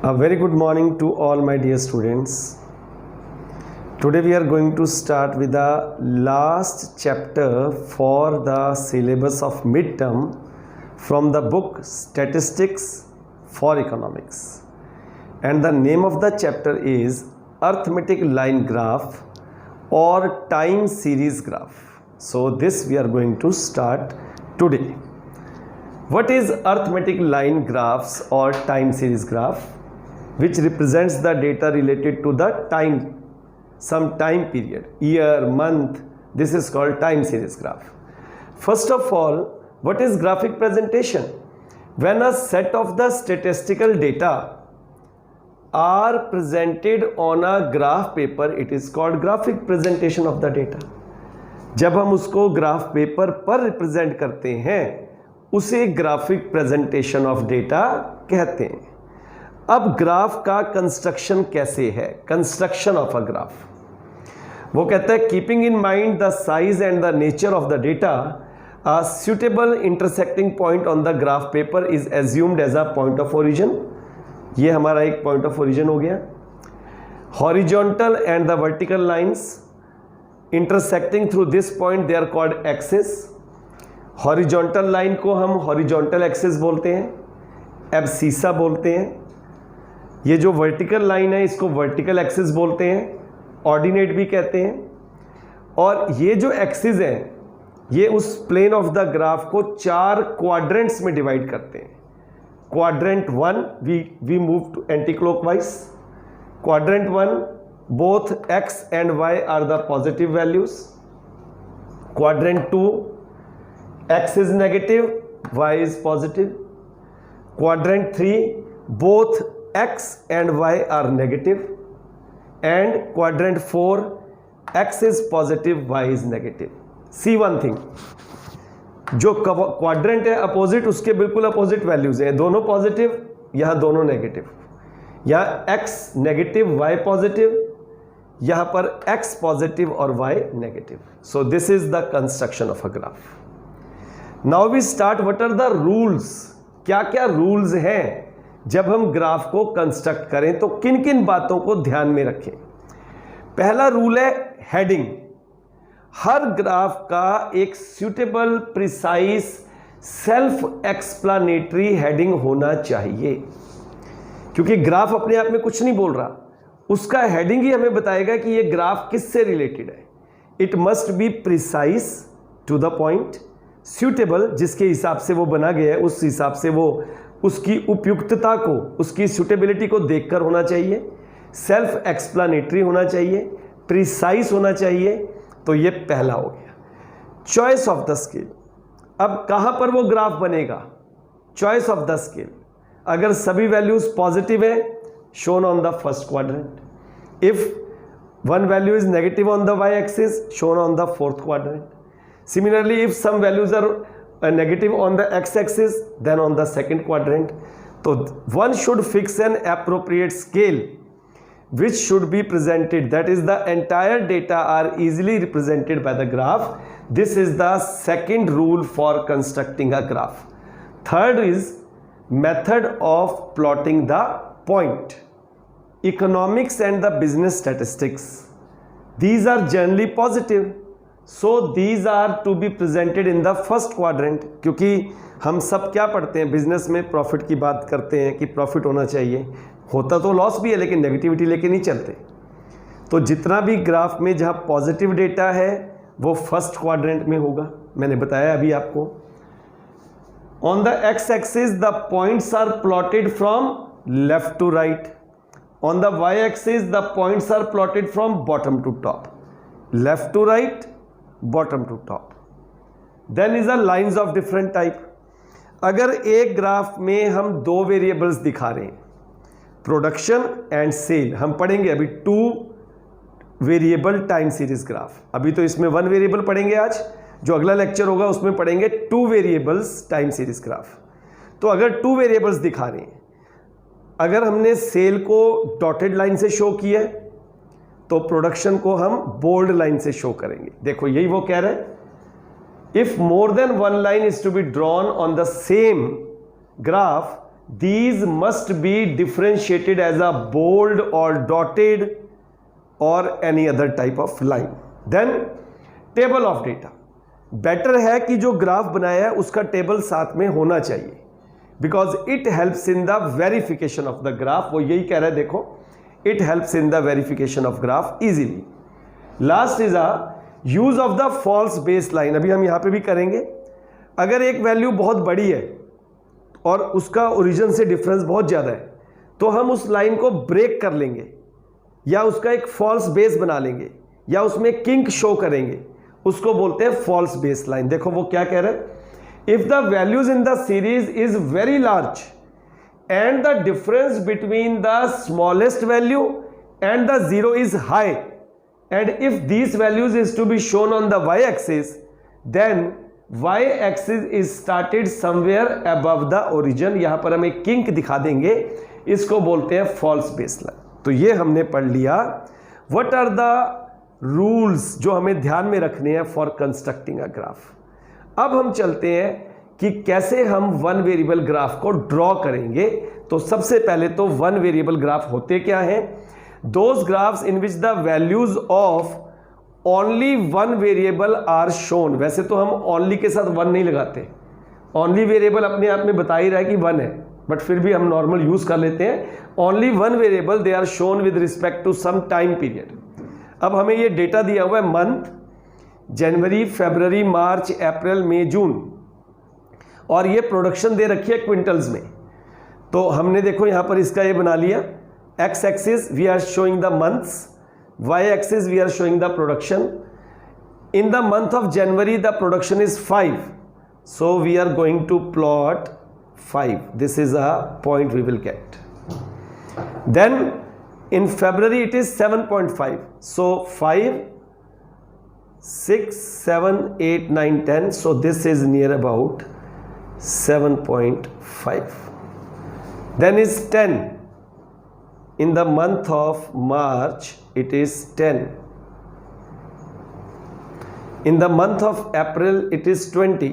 A very good morning to all my dear students. Today we are going to start with the last chapter for the syllabus of midterm from the book Statistics for Economics. And the name of the chapter is Arithmetic Line Graph or Time Series Graph. So this we are going to start today. What is arithmetic line graphs or time series graph? Which represents the data related to the time, some time period, year, month. This is called time series graph. First of all, what is graphic presentation? When a set of the statistical data are presented on a graph paper, it is called graphic presentation of the data. जब हम उसको graph paper पर represent करते हैं उसे graphic presentation of data कहते हैं। अब ग्राफ का कंस्ट्रक्शन कैसे है? कंस्ट्रक्शन ऑफ अ ग्राफ, वो कहता है keeping in mind the size and the nature of the data, a suitable intersecting point on the graph paper is assumed as a point of origin. ये हमारा एक point of origin हो गया। Horizontal and the vertical lines intersecting through this point they are called axis. Horizontal line को हम horizontal axis बोलते हैं, abscissa बोलते हैं। ये जो वर्टिकल लाइन है इसको वर्टिकल एक्सिस बोलते हैं, ऑर्डिनेट भी कहते हैं। और ये जो एक्सिस है ये उस प्लेन ऑफ द ग्राफ को 4 क्वाड्रेंट्स में डिवाइड करते हैं। Quadrant 1 we move to anticlockwise. Quadrant 1 both x and y are the positive values. Quadrant 2 x is negative, y is positive. Quadrant 3 both x and y are negative. And quadrant 4 x is positive, y is negative. See one thing, जो quadrant है opposite उसके बिल्कुल opposite values हैं, दोनों positive, यहां दोनों negative. यहां x negative y positive, यहां पर x पॉजिटिव और y negative. So this is the construction of a graph. Now we start. What are the rules? क्या क्या रूल्स हैं जब हम ग्राफ को कंस्ट्रक्ट करें तो किन किन बातों को ध्यान में रखें? पहला रूल है हेडिंग। हर ग्राफ का एक suitable, precise, self explanatory heading होना चाहिए, क्योंकि ग्राफ अपने आप में कुछ नहीं बोल रहा, उसका हेडिंग ही हमें बताएगा कि ये ग्राफ किससे रिलेटेड है। It must be precise, to the point, suitable, जिसके हिसाब से वो बना गया है उस हिसाब से वो उसकी उपयुक्तता को, उसकी सूटेबिलिटी को देखकर होना चाहिए, सेल्फ एक्सप्लेनेटरी होना चाहिए, प्रिसाइज होना चाहिए। तो ये पहला हो गया। Choice of the scale. अब कहां पर वो ग्राफ बनेगा? Choice of the scale. अगर सभी वैल्यूज पॉजिटिव है, shown on the first quadrant. If one value is negative on the y-axis, shown on the 4th quadrant. Similarly, if some values are negative on the x-axis, then on the 2nd quadrant. So one should fix an appropriate scale which should be presented. That is, the entire data are easily represented by the graph. This is the second rule for constructing a graph. Third is method of plotting the point. Economics and the business statistics, these are generally positive, so these are to be presented in the first quadrant. क्योंकि हम सब क्या पढ़ते हैं business में, profit की बात करते हैं कि प्रॉफिट होना चाहिए, होता तो लॉस भी है लेकिन नेगेटिविटी लेके नहीं चलते। तो जितना भी ग्राफ में जहाँ पॉजिटिव डेटा है वो फर्स्ट क्वाड्रेंट में होगा, मैंने बताया अभी आपको। On the x axis the points are plotted from left to right. On the y-axis the points are plotted from bottom to top. Left to right, bottom to top. Then is a lines of different type. अगर एक graph में हम 2 variables दिखा रहे हैं, production and cell, हम पढ़ेंगे अभी 2 वेरिएबल टाइम सीरीज ग्राफ। अभी तो इसमें 1 वेरिएबल पढ़ेंगे आज, जो अगला लेक्चर होगा उसमें पढ़ेंगे 2 वेरिएबल्स टाइम सीरीज ग्राफ। तो अगर 2 वेरिएबल्स दिखा रहे हैं, अगर हमने सेल को डॉटेड लाइन से शो किया है तो प्रोडक्शन को हम बोल्ड लाइन से शो करेंगे। देखो यही वो कह रहे हैं, if more than 1 line is to be drawn on the same graph, these must be differentiated as a bold or dotted or any other type of line. Then table of data. Better है कि जो graph बनाया है उसका table साथ में होना चाहिए, because it helps in the verification of the graph. वो यही कह रहा है, देखो, it helps in the verification of graph easily. Last is a use of the false base line. अभी हम यहां पे भी करेंगे. अगर एक वैल्यू बहुत बड़ी है और उसका ओरिजिन से डिफरेंस बहुत ज़्यादा है, तो हम उस लाइन को ब्रेक कर लेंगे या उसका एक फॉल्स बेस बना लेंगे या उसमें किंक शो करेंगे. उसको बोलते हैं फॉल्स बेस लाइन. देखो वो क्या कह रहे हैं. If the values in the series is very large and the difference between the smallest value and the zero is high and if these values is to be shown on the y axis, then y axis is started somewhere above the origin. यहां पर हम एक kink दिखा देंगे, इसको बोलते हैं false base line. तो ये हमने पढ़ लिया. व्हाट आर द रूल्स जो हमें ध्यान में रखने हैं फॉर कंस्ट्रक्टिंग अ ग्राफ. अब हम चलते हैं कि कैसे हम वन वेरिएबल ग्राफ को ड्रॉ करेंगे. तो सबसे पहले तो वन वेरिएबल ग्राफ होते क्या हैं. Those graphs in which the values of only one variable are shown. वैसे तो हम ओनली के साथ वन नहीं लगाते, ओनली वेरिएबल अपने आप में बता ही रहा है कि वन है, बट फिर भी हम नॉर्मल यूज कर लेते हैं. Only one variable they are shown with respect to some time period. अब हमें ये डेटा दिया हुआ है मंथ, जनवरी, फरवरी, मार्च, अप्रैल, मई, जून, और ये प्रोडक्शन दे रखी है क्विंटल्स में. तो हमने देखो यहां पर इसका ये बना लिया. X axis we are showing the months, y axis we are showing the production. In the month of January the production is 5, so we are going to plot 5. This is a point we will get. Then in February it is 7.5, so 5, 6, 7, 8, 9, 10, so this is near about 7.5. Then is 10. In the month of March it is 10. In the month of April it is 20.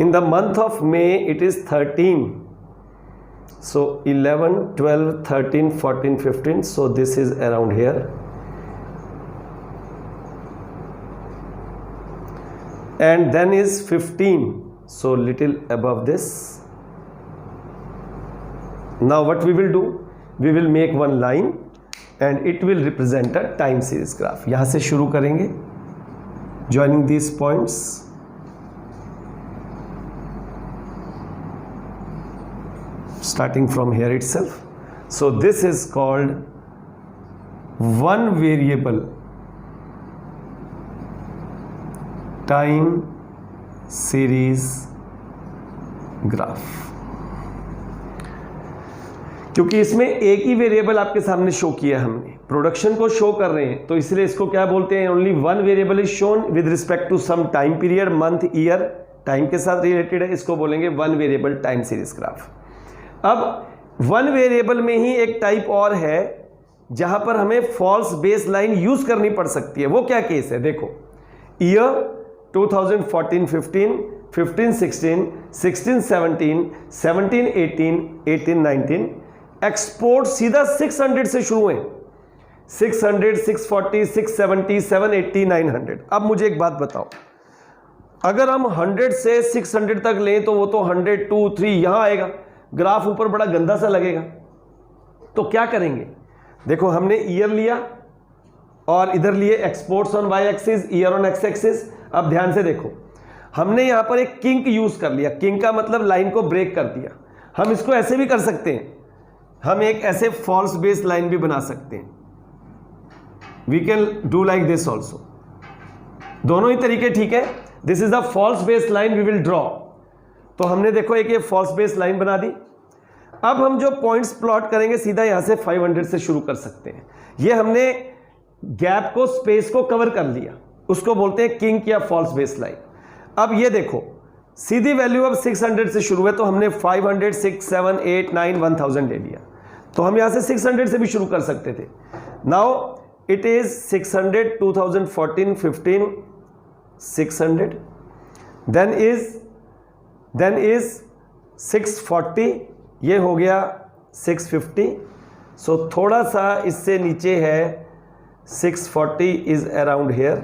In the month of May it is 13. So 11, 12, 13, 14, 15, so this is around here. And then is 15, so little above this. Now what we will do, we will make one line and it will represent a time series graph. यहाँ से शुरू करेंगे, joining these points. Starting from here itself. So this is called one variable time series graph. क्योंकि इसमें एक ही variable आपके सामने show किया हमने, प्रोडक्शन को शो कर रहे हैं, तो इसलिए इसको क्या बोलते हैं, only one variable is shown with respect to some time period, month, year, time के साथ रिलेटेड है, इसको बोलेंगे one variable time series graph. अब वन वेरिएबल में ही एक टाइप और है जहां पर हमें फॉल्स बेस लाइन यूज करनी पड़ सकती है. वो क्या केस है, देखो, ईयर 2014-15, 15-16, 16-17, 17-18, 18-19. एक्सपोर्ट सीधा 600 से शुरू है, 600, 640, 670, 780, 900. अब मुझे एक बात बताओ, अगर हम 100 से 600 तक लें तो वो तो 100, 2, 3 यहां आएगा, ग्राफ ऊपर बड़ा गंदा सा लगेगा. तो क्या करेंगे, देखो हमने ईयर लिया और इधर लिए exports on y axis, year on x axis. अब ध्यान से देखो, हमने यहां पर एक किंक यूज कर लिया. किंक का मतलब लाइन को ब्रेक कर दिया. हम इसको ऐसे भी कर सकते हैं, हम एक ऐसे फॉल्स बेस लाइन भी बना सकते हैं. We can do like this also. दोनों ही तरीके ठीक है. This is the false base line we will draw. तो हमने देखो एक ये फॉल्स बेस लाइन बना दी. अब हम जो पॉइंट्स प्लॉट करेंगे सीधा यहां से 500 से शुरू कर सकते हैं. ये हमने गैप को, स्पेस को कवर कर लिया, उसको बोलते हैं किंक या फॉल्स बेस लाइन. अब ये देखो, सीधी वैल्यू अब 600 से शुरू है, तो हमने 500, 6, 7, 8, 9, 1000 ले लिया. तो हम यहां से 600 से भी शुरू कर सकते थे. Now it is 600, 2014, 15, 600, then is 640, ये हो गया 650, सो थोड़ा सा इससे नीचे है 640 is around here,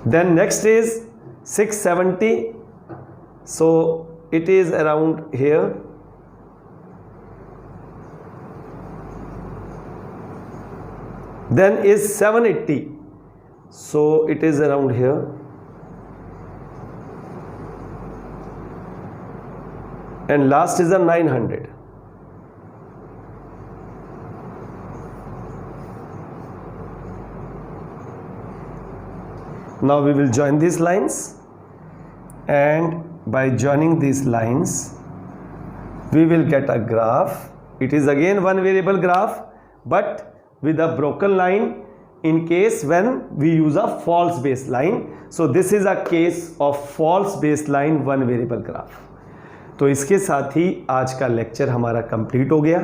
then next is 670, so it is around here, then is 780, so it is around here, and last is a 900. Now we will join these lines, and by joining these lines we will get a graph. It is again one variable graph, but with a broken line in case when we use a false baseline. So this is a case of false baseline one variable graph. तो इसके साथ ही आज का lecture हमारा complete हो गया।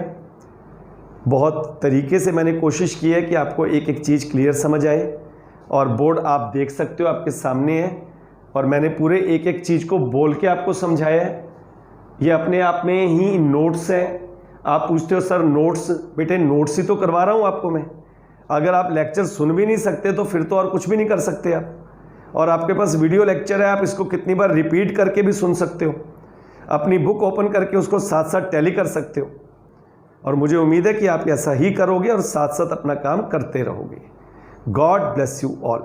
बहुत तरीके से मैंने कोशिश की है कि आपको एक एक चीज़ क्लियर समझ आए, और बोर्ड आप देख सकते हो आपके सामने है, और मैंने पूरे एक एक चीज़ को बोल के आपको समझाया है। ये अपने आप में ही नोट्स हैं। आप पूछते हो सर नोट्स, बेटे नोट्स ही तो करवा रहा हूँ आपको मैं। अगर आप लेक्चर सुन भी नहीं सकते तो फिर तो और कुछ भी नहीं कर सकते आप। और आपके पास वीडियो लेक्चर है, आप इसको कितनी बार रिपीट करके भी सुन सकते हो, अपनी बुक ओपन करके उसको साथ साथ टैली कर सकते हो, और मुझे उम्मीद है कि आप ऐसा ही करोगे और साथ साथ अपना काम करते रहोगे। God bless you all.